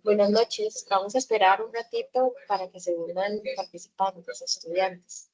Buenas noches. Vamos a esperar un ratito para que se unan participantes, estudiantes.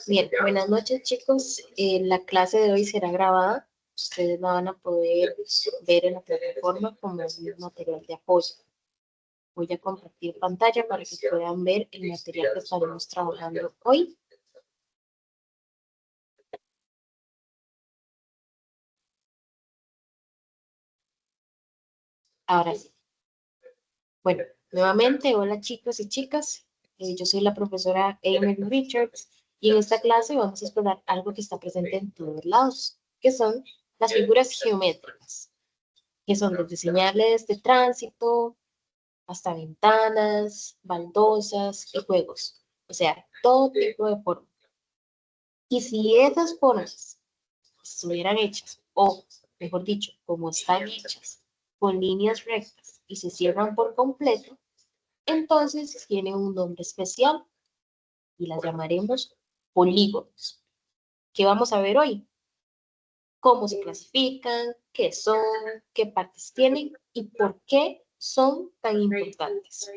Bien, buenas noches chicos. La clase de hoy será grabada. Ustedes la van a poder ver en la plataforma como un material de apoyo. Voy a compartir pantalla para que puedan ver el material que estaremos trabajando hoy. Ahora sí. Bueno, nuevamente, hola chicos y chicas. Yo soy la profesora Amy Richards y en esta clase vamos a explorar algo que está presente en todos lados, que son las figuras geométricas, que son desde señales de tránsito hasta ventanas, baldosas y juegos. O sea, todo tipo de formas. Y si esas formas estuvieran hechas, o mejor dicho, como están hechas, con líneas rectas y se cierran por completo, entonces tienen un nombre especial y las llamaremos polígonos. ¿Qué vamos a ver hoy? Cómo se clasifican, qué son, qué partes tienen y por qué son tan importantes.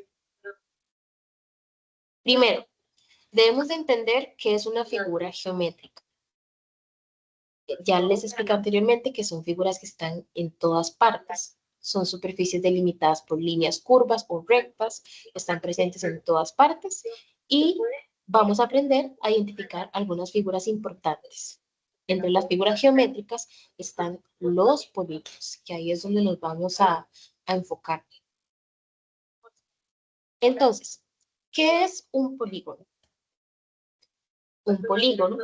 Primero, debemos de entender qué es una figura geométrica. Ya les expliqué anteriormente que son figuras que están en todas partes. Son superficies delimitadas por líneas curvas o rectas, están presentes en todas partes y vamos a aprender a identificar algunas figuras importantes. Entre las figuras geométricas están los polígonos, que ahí es donde nos vamos a enfocar. Entonces, ¿qué es un polígono? Un polígono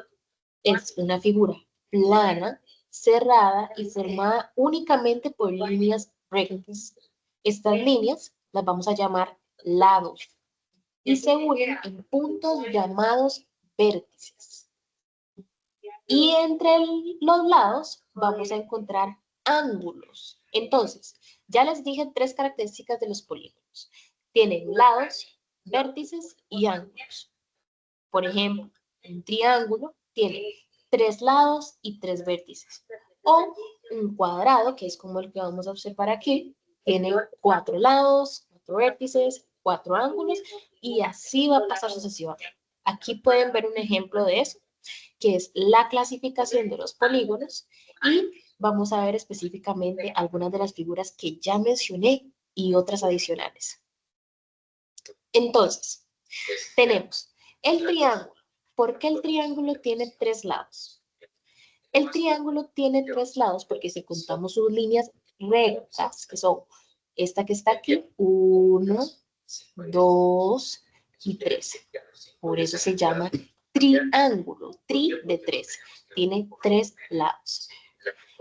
es una figura plana, cerrada y formada únicamente por líneas rectas. Estas líneas las vamos a llamar lados y se unen en puntos llamados vértices. Y entre los lados vamos a encontrar ángulos. Entonces, ya les dije tres características de los polígonos. Tienen lados, vértices y ángulos. Por ejemplo, un triángulo tiene tres lados y tres vértices. O un cuadrado, que es como el que vamos a observar aquí, tiene cuatro lados, cuatro vértices, cuatro ángulos, y así va a pasar sucesivamente. Aquí pueden ver un ejemplo de eso, que es la clasificación de los polígonos, y vamos a ver específicamente algunas de las figuras que ya mencioné y otras adicionales. Entonces, tenemos el triángulo. ¿Por qué el triángulo tiene tres lados? El triángulo tiene tres lados porque si contamos sus líneas rectas, que son esta que está aquí, 1, 2 y 3. Por eso se llama triángulo, tri de 3. Tiene tres lados.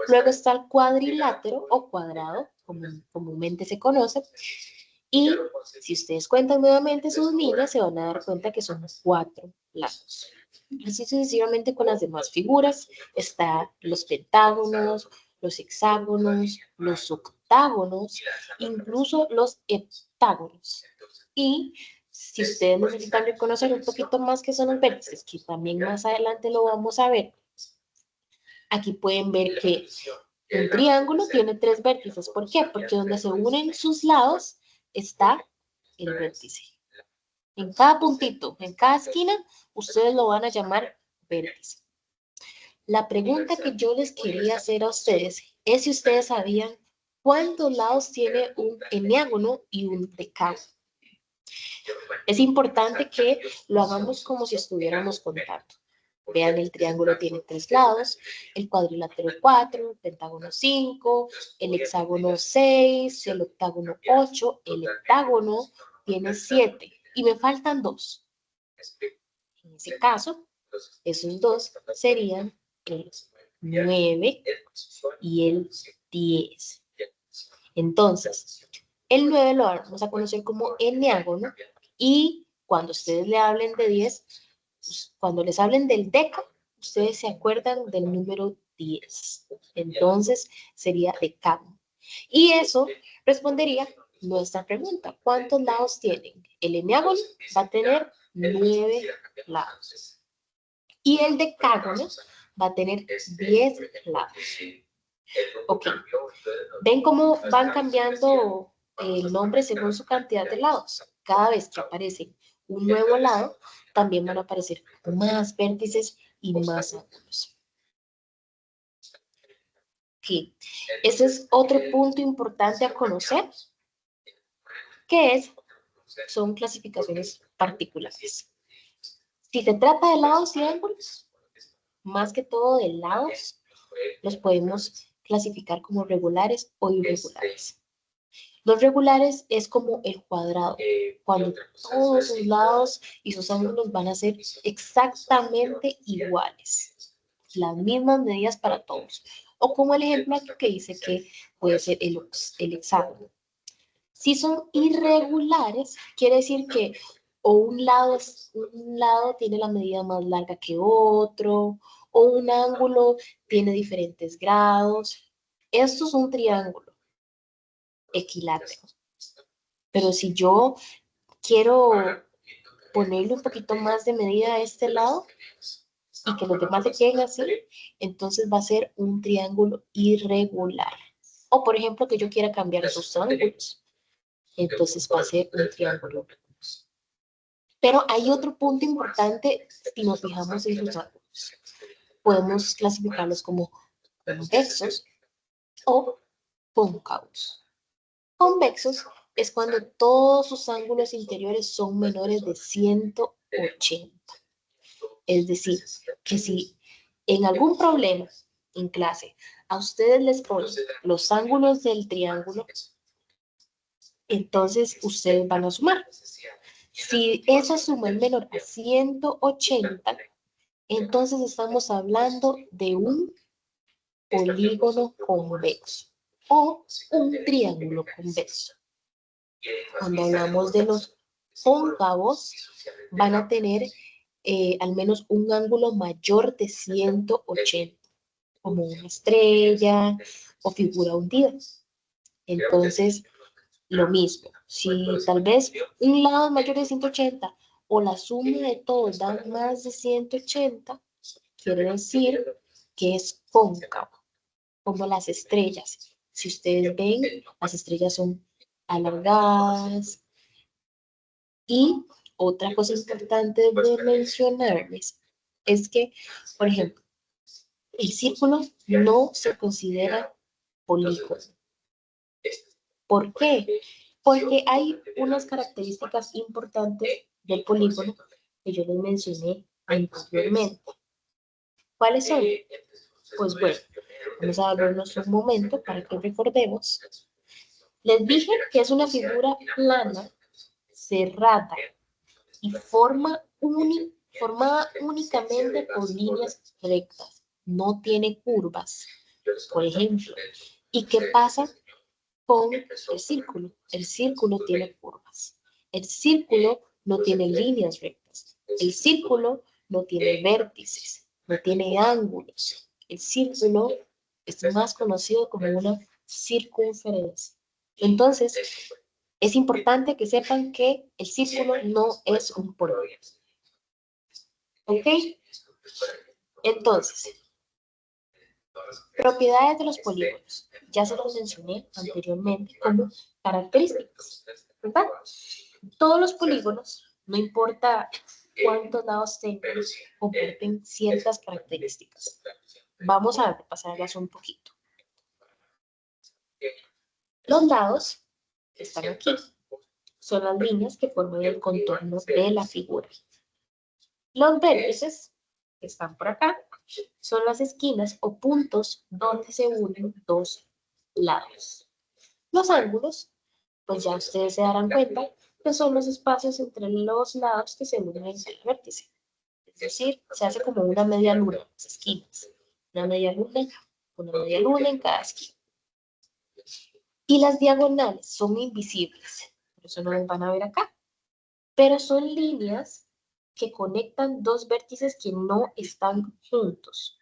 Luego está el cuadrilátero o cuadrado, como comúnmente se conoce. Y si ustedes cuentan nuevamente sus líneas, se van a dar cuenta que son cuatro lados. Así sucesivamente con las demás figuras, están los pentágonos, los hexágonos, los octágonos, incluso los heptágonos. Y si ustedes necesitan reconocer un poquito más qué son los vértices, que también más adelante lo vamos a ver, aquí pueden ver que un triángulo tiene tres vértices. ¿Por qué? Porque donde se unen sus lados está el vértice. En cada puntito, en cada esquina, ustedes lo van a llamar vértice. La pregunta que yo les quería hacer a ustedes es si ustedes sabían cuántos lados tiene un heniágono y un decágono. Es importante que lo hagamos como si estuviéramos contando. Vean, el triángulo tiene tres lados, el cuadrilátero 4, el pentágono 5, el hexágono 6, el octágono 8, el heptágono tiene 7 y me faltan dos. En ese caso, esos dos serían el 9 y el 10. Entonces, el 9 lo vamos a conocer como eneágono y cuando ustedes le hablen de 10, cuando les hablen del deca, ustedes se acuerdan del número 10. Entonces, sería decágono. Y eso respondería nuestra pregunta. ¿Cuántos lados tienen? El eneágono va a tener 9 lados. Y el decágono va a tener 10 lados. Ok. ¿Ven cómo van cambiando el nombre según su cantidad de lados? Cada vez que aparece un nuevo lado, también van a aparecer más vértices y más ángulos. Ok, ese es otro punto importante a conocer, que son clasificaciones particulares. Si se trata de lados y ángulos, más que todo de lados, los podemos clasificar como regulares o irregulares. Los regulares es como el cuadrado, cuando todos sus lados y sus ángulos van a ser exactamente iguales, las mismas medidas para todos. O como el ejemplo aquí que dice que puede ser el hexágono. Si son irregulares, quiere decir que o un lado tiene la medida más larga que otro, o un ángulo tiene diferentes grados. Esto es un triángulo equilátero. Pero si yo quiero ponerle un poquito más de medida a este lado y que los demás se queden así, entonces va a ser un triángulo irregular. O por ejemplo que yo quiera cambiar sus ángulos, entonces va a ser un triángulo. Pero hay otro punto importante si nos fijamos en sus ángulos. Podemos clasificarlos como convexos o cóncavos. Convexos es cuando todos sus ángulos interiores son menores de 180. Es decir, que si en algún problema en clase a ustedes les ponen los ángulos del triángulo, entonces ustedes van a sumar. Si esa suma es menor a 180, entonces estamos hablando de un polígono convexo o un triángulo convexo. Cuando hablamos de los cóncavos, van a tener al menos un ángulo mayor de 180, como una estrella o figura hundida. Entonces, lo mismo, si tal vez un lado es mayor de 180 o la suma de todos da más de 180, quiere decir que es cóncavo, como las estrellas. Si ustedes ven, las estrellas son alargadas. Y otra cosa importante de mencionarles es que, por ejemplo, el círculo no se considera polígono. ¿Por qué? Porque hay unas características importantes del polígono que yo les mencioné anteriormente. ¿Cuáles son? Pues bueno, vamos a verlos un momento para que recordemos. Les dije que es una figura plana, cerrada y formada únicamente por líneas rectas. No tiene curvas, por ejemplo. ¿Y qué pasa con el círculo? El círculo tiene curvas. El círculo no tiene líneas rectas. El círculo no tiene vértices, no tiene ángulos. El círculo es más conocido como una circunferencia. Entonces, es importante que sepan que el círculo no es un polígono. ¿Ok? Entonces, propiedades de los polígonos. Ya se los mencioné anteriormente como características, ¿verdad? Todos los polígonos, no importa cuántos lados tengan, comparten ciertas características. Vamos a repasarlas un poquito. Los lados están aquí. Son las líneas que forman el contorno de la figura. Los vértices, que están por acá, son las esquinas o puntos donde se unen dos lados. Los ángulos, pues ya ustedes se darán cuenta que son los espacios entre los lados que se unen en el vértice. Es decir, se hace como una media luna, las esquinas. Una media luna en cada esquina. Y las diagonales son invisibles, por eso no las van a ver acá. Pero son líneas que conectan dos vértices que no están juntos.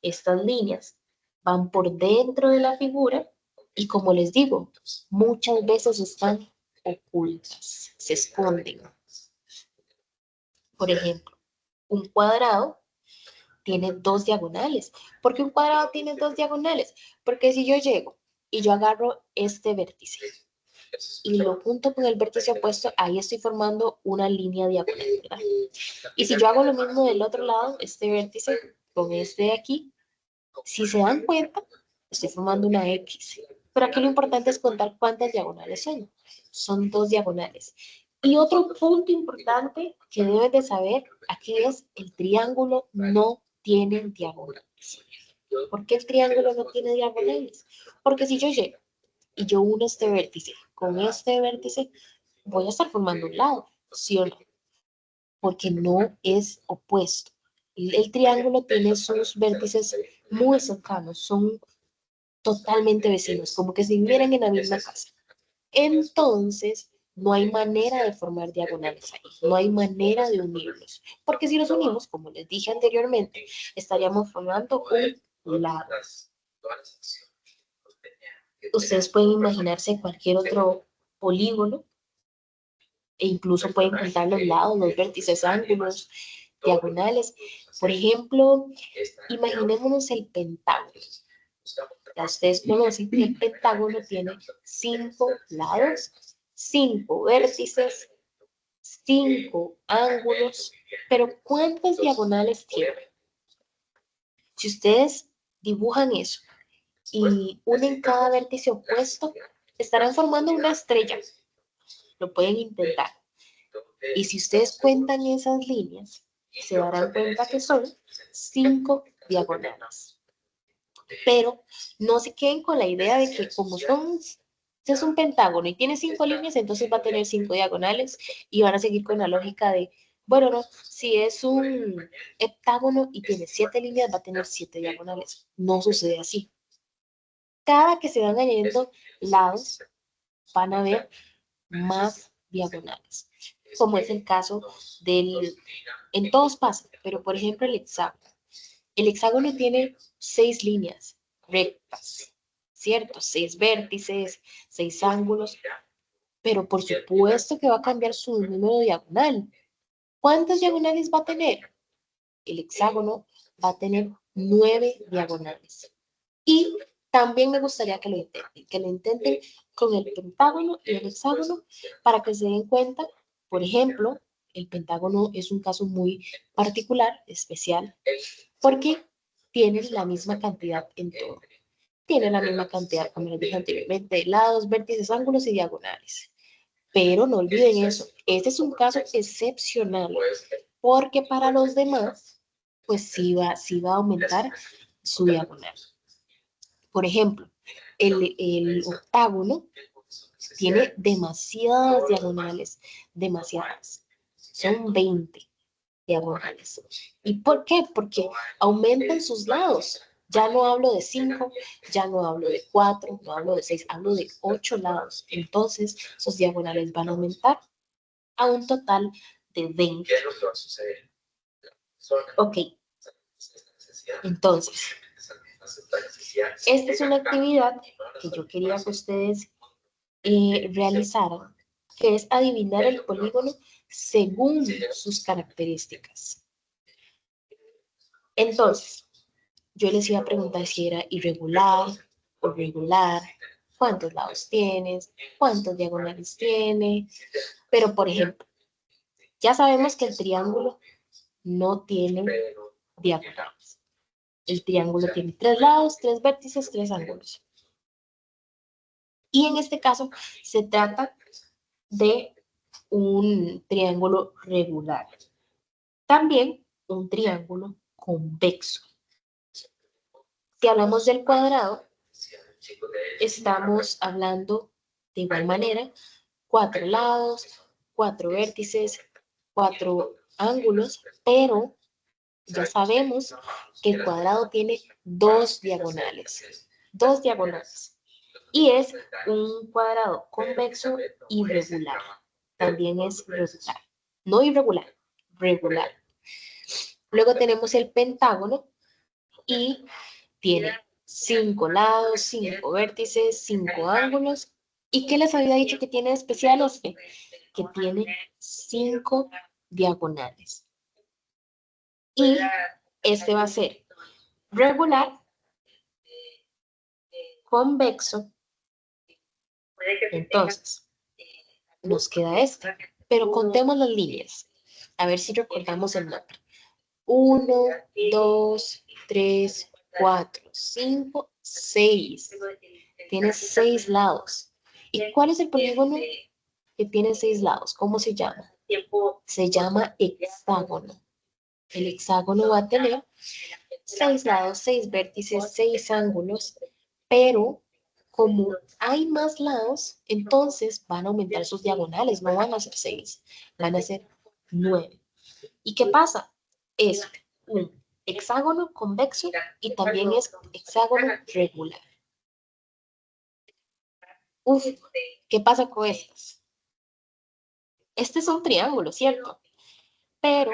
Estas líneas van por dentro de la figura y, como les digo, muchas veces están ocultas, se esconden. Por ejemplo, un cuadrado tiene dos diagonales. ¿Por qué un cuadrado tiene dos diagonales? Porque si yo llego y yo agarro este vértice y lo junto con el vértice opuesto, ahí estoy formando una línea diagonal, ¿verdad? Y si yo hago lo mismo del otro lado, este vértice con este de aquí, si se dan cuenta, estoy formando una X. Pero aquí lo importante es contar cuántas diagonales son. Son 2 diagonales. Y otro punto importante que debes de saber aquí es el triángulo no tiene diagonales. ¿Por qué el triángulo no tiene diagonales? Porque si yo llego y yo uno este vértice con este vértice, voy a estar formando un lado, ¿sí o no? Porque no es opuesto. El triángulo tiene sus vértices muy cercanos, son totalmente vecinos, como que si vivieran en la misma casa. Entonces, no hay manera de formar diagonales ahí, no hay manera de unirlos, porque si los unimos, como les dije anteriormente, estaríamos formando un lado. Ustedes pueden imaginarse cualquier otro polígono e incluso pueden contar los lados, los vértices, ángulos, diagonales. Por ejemplo, imaginémonos el pentágono. Ya ustedes conocen que el pentágono tiene 5 lados, 5 vértices, 5 ángulos, pero ¿cuántas diagonales tiene? Si ustedes dibujan eso y unen cada vértice opuesto, estarán formando una estrella. Lo pueden intentar. Y si ustedes cuentan esas líneas, se darán cuenta que son 5 diagonales. Pero no se queden con la idea de que como es un pentágono y tiene 5 líneas, entonces va a tener 5 diagonales y van a seguir con la lógica de, bueno, no, si es un heptágono y tiene 7 líneas, va a tener 7 diagonales. No sucede así. Cada que se van añadiendo lados, van a haber más diagonales, como es el caso en todos pasa, pero por ejemplo el hexágono. El hexágono tiene 6 líneas rectas, ¿cierto? 6 vértices, 6 ángulos, pero por supuesto que va a cambiar su número diagonal. ¿Cuántas diagonales va a tener? El hexágono va a tener 9 diagonales. Y también me gustaría que lo intenten con el pentágono y el hexágono para que se den cuenta, por ejemplo, el pentágono es un caso muy particular, especial, porque tiene la misma cantidad en todo. Tiene la misma cantidad, como les dije anteriormente, de lados, vértices, ángulos y diagonales. Pero no olviden eso, este es un caso excepcional, porque para los demás, pues sí va a aumentar su diagonal. Por ejemplo, el octágono tiene demasiadas diagonales, demasiadas. Son 20 diagonales. ¿Y por qué? Porque aumentan sus lados. Ya no hablo de 5, ya no hablo de 4, no hablo de 6, hablo de 8 lados. Entonces, sus diagonales van a aumentar a un total de 20. Ok. Entonces, esta es una actividad que yo quería que ustedes realizaran, que es adivinar el polígono según sus características. Entonces, yo les iba a preguntar si era irregular o regular, cuántos lados tienes, cuántos diagonales tiene, pero por ejemplo, ya sabemos que el triángulo no tiene diagonales. El triángulo tiene 3 lados, 3 vértices, 3 ángulos. Y en este caso se trata de un triángulo regular. También un triángulo convexo. Si hablamos del cuadrado, estamos hablando de igual manera, 4 lados, 4 vértices, 4 ángulos, pero ya sabemos que el cuadrado tiene 2 diagonales. 2 diagonales. Y es un cuadrado convexo irregular. También es regular. No irregular, regular. Luego tenemos el pentágono y tiene 5 lados, 5 vértices, 5 ángulos. ¿Y qué les había dicho que tiene de especial este? Que tiene 5 diagonales. Y este va a ser regular, convexo Entonces, nos queda este. Pero contemos las líneas. A ver si recordamos el nombre. 1, 2, 3, 4, 5, 6. Tiene 6 lados. ¿Y cuál es el polígono que tiene 6 lados? ¿Cómo se llama? Se llama hexágono. El hexágono va a tener 6 lados, 6 vértices, 6 ángulos, pero como hay más lados, entonces van a aumentar sus diagonales, no van a ser 6, van a ser 9. ¿Y qué pasa? Es un hexágono convexo y también es hexágono regular. Uf, ¿qué pasa con estas? Este es un triángulo, ¿cierto? Pero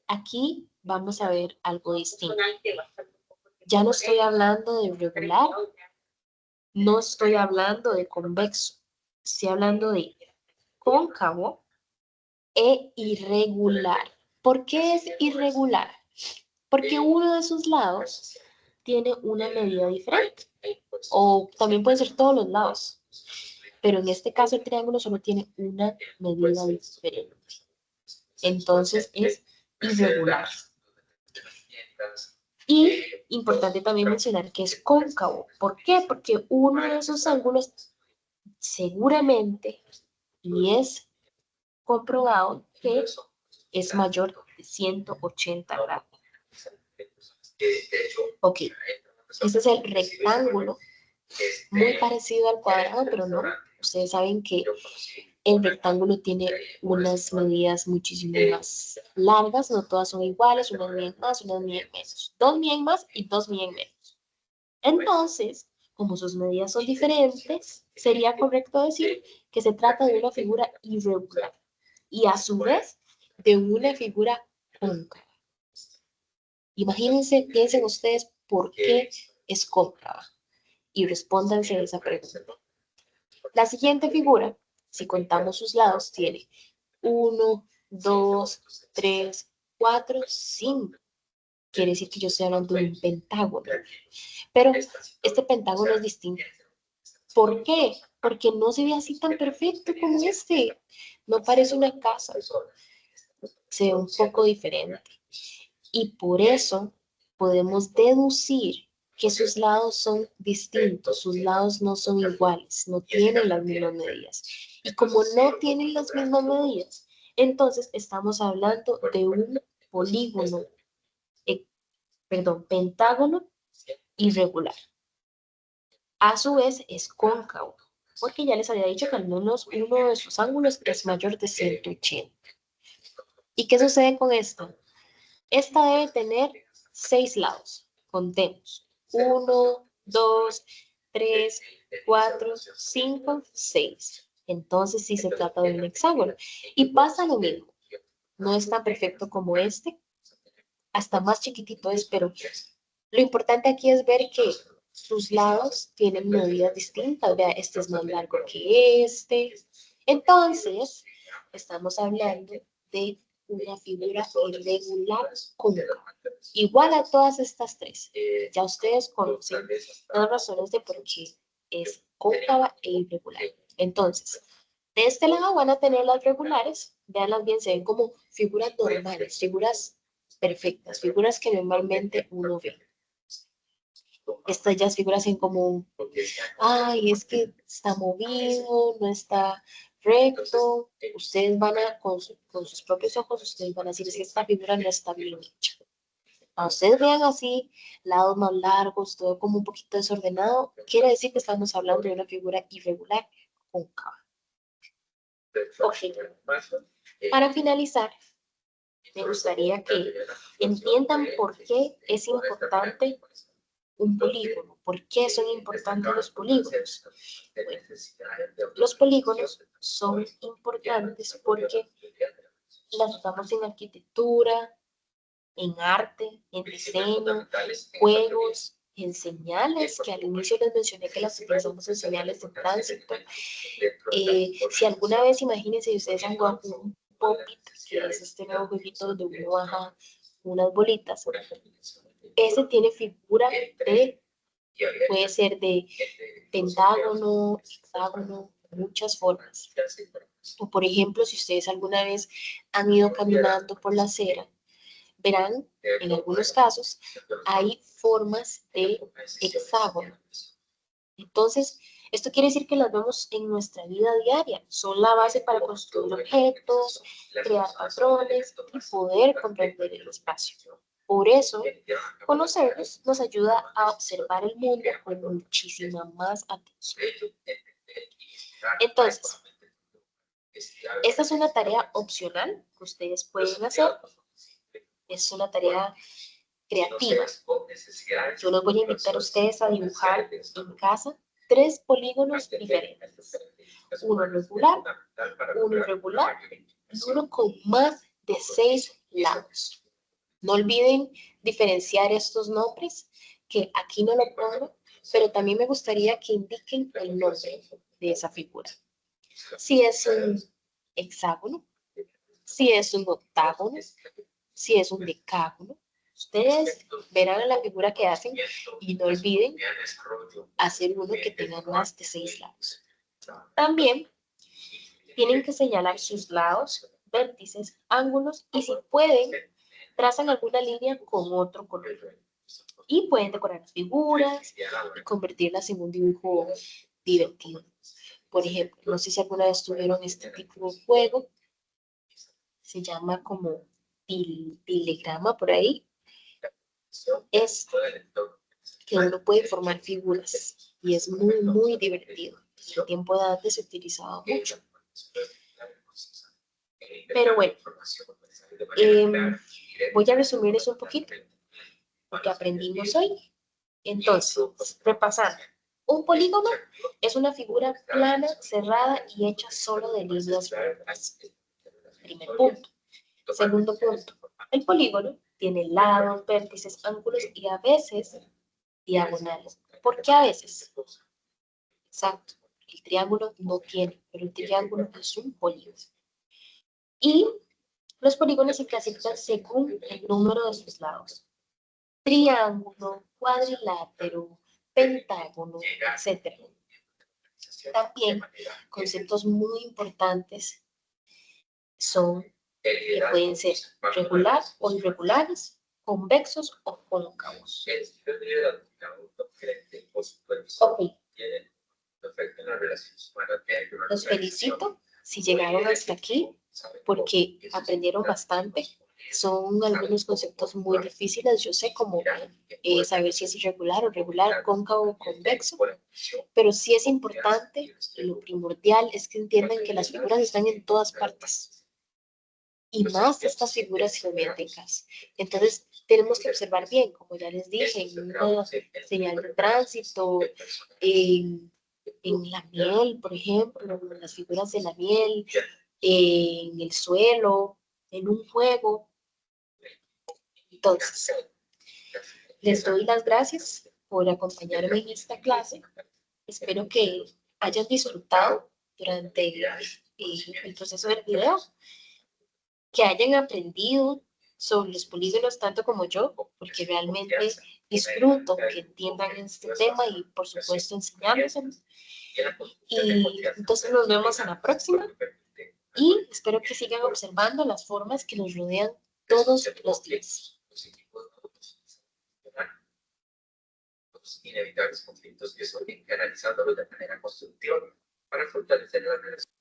aquí vamos a ver algo distinto. Ya no estoy hablando de regular, no estoy hablando de convexo, estoy hablando de cóncavo e irregular. ¿Por qué es irregular? Porque uno de sus lados tiene una medida diferente. O también pueden ser todos los lados. Pero en este caso el triángulo solo tiene una medida diferente. Entonces es irregular. Y importante también mencionar que es cóncavo. ¿Por qué? Porque uno de esos ángulos seguramente, y es comprobado, que es mayor de 180 grados. Ok, este es el rectángulo, muy parecido al cuadrado, pero no. Ustedes saben que el rectángulo tiene unas medidas muchísimo más largas, no todas son iguales, unas miden más, unas miden menos. 2 miden más y 2 miden menos. Entonces, como sus medidas son diferentes, sería correcto decir que se trata de una figura irregular y a su vez de una figura cóncava. Imagínense, piensen ustedes por qué es cóncava y respóndanse esa pregunta. La siguiente figura, si contamos sus lados, tiene 1, 2, 3, 4, 5. Quiere decir que yo estoy hablando de un pentágono. Pero este pentágono es distinto. ¿Por qué? Porque no se ve así tan perfecto como este. No parece una casa. Se ve un poco diferente. Y por eso podemos deducir que sus lados son distintos, sus lados no son iguales, no tienen las mismas medidas. Y como no tienen las mismas medidas, entonces estamos hablando de un polígono, pentágono irregular. A su vez es cóncavo, porque ya les había dicho que al menos uno de sus ángulos es mayor de 180. ¿Y qué sucede con esto? Esta debe tener 6 lados. Contemos. 1, 2, 3, 4, 5, 6. Entonces sí se trata de un hexágono. Y pasa lo mismo. No es tan perfecto como este. Hasta más chiquitito es, pero lo importante aquí es ver que sus lados tienen medidas distintas. Vea, este es más largo que este. Entonces, estamos hablando de una figura irregular cóncava. Igual a todas estas tres. Ya ustedes conocen las razones de por qué es cóncava e irregular. Entonces, de este lado van a tener las regulares. Veanlas bien, se ven como figuras normales, figuras perfectas, figuras que normalmente uno ve. Estas ya figuras en como, ay, es que está movido, no está recto. Ustedes van a, con sus propios ojos, ustedes van a decir, es que esta figura no está bien hecha. A ustedes vean así, lados más largos, todo como un poquito desordenado, quiere decir que estamos hablando de una figura irregular cóncava. Ok. Para finalizar, me gustaría que entiendan por qué es importante un polígono. ¿Por qué son importantes los polígonos? Bueno, los polígonos son importantes porque las usamos en arquitectura, en arte, en diseño, juegos, en señales, que al inicio les mencioné que las utilizamos en señales de tránsito. Si alguna vez, imagínense, ustedes han jugado un Pop-It, que es este nuevo jueguito donde uno baja unas bolitas, ese tiene figura de Puede ser de pentágono, hexágono, muchas formas. O por ejemplo, si ustedes alguna vez han ido caminando por la acera, verán, en algunos casos, hay formas de hexágono. Entonces, esto quiere decir que las vemos en nuestra vida diaria. Son la base para construir objetos, crear patrones y poder comprender el espacio. Por eso, conocerlos nos ayuda a observar el mundo con muchísima más atención. Entonces, esta es una tarea opcional que ustedes pueden hacer. Es una tarea creativa. Yo los voy a invitar a ustedes a dibujar en casa 3 polígonos diferentes. Uno regular, uno irregular y uno con más de 6 lados. No olviden diferenciar estos nombres, que aquí no lo pongo, pero también me gustaría que indiquen el nombre de esa figura. Si es un hexágono, si es un octágono, si es un decágono. Ustedes verán la figura que hacen y no olviden hacer uno que tenga más de 6 lados. También tienen que señalar sus lados, vértices, ángulos y si pueden, trazan alguna línea con otro color. Y pueden decorar las figuras y convertirlas en un dibujo divertido. Por ejemplo, no sé si alguna vez tuvieron este tipo de juego. Se llama como telegrama por ahí. Es que uno puede formar figuras y es muy, muy divertido. En el tiempo de antes se utilizaba mucho. Pero bueno, voy a resumirles un poquito lo que aprendimos hoy. Entonces, repasando. Un polígono es una figura plana, cerrada y hecha solo de líneas rectas. Primer punto. Segundo punto. El polígono tiene lados, vértices, ángulos y a veces diagonales. ¿Por qué a veces? Exacto. El triángulo no tiene, pero el triángulo es un polígono. Y los polígonos se clasifican según el número de sus lados. Triángulo, cuadrilátero, pentágono, etc. También conceptos muy importantes son que pueden ser regular o irregulares, convexos o cóncavos. Ok. Los felicito si llegaron hasta aquí porque aprendieron bastante. Son algunos conceptos muy difíciles, yo sé, como saber si es irregular o regular, cóncavo o convexo, pero sí es importante y lo primordial es que entiendan que las figuras están en todas partes y más estas figuras geométricas. Entonces, tenemos que observar bien, como ya les dije, en una señal de tránsito, en la miel, por ejemplo, en las figuras de la miel, en el suelo, en un juego. Entonces, les doy las gracias por acompañarme en esta clase. Espero que hayan disfrutado durante el proceso del video, que hayan aprendido sobre los polígonos tanto como yo, porque realmente disfruto que entiendan este tema y por supuesto enseñándoselo. Y entonces nos vemos en la próxima y espero que sigan observando las formas que nos rodean todos los días. Inevitables conflictos que surgen, analizándolos de manera constructiva para fortalecer la relación.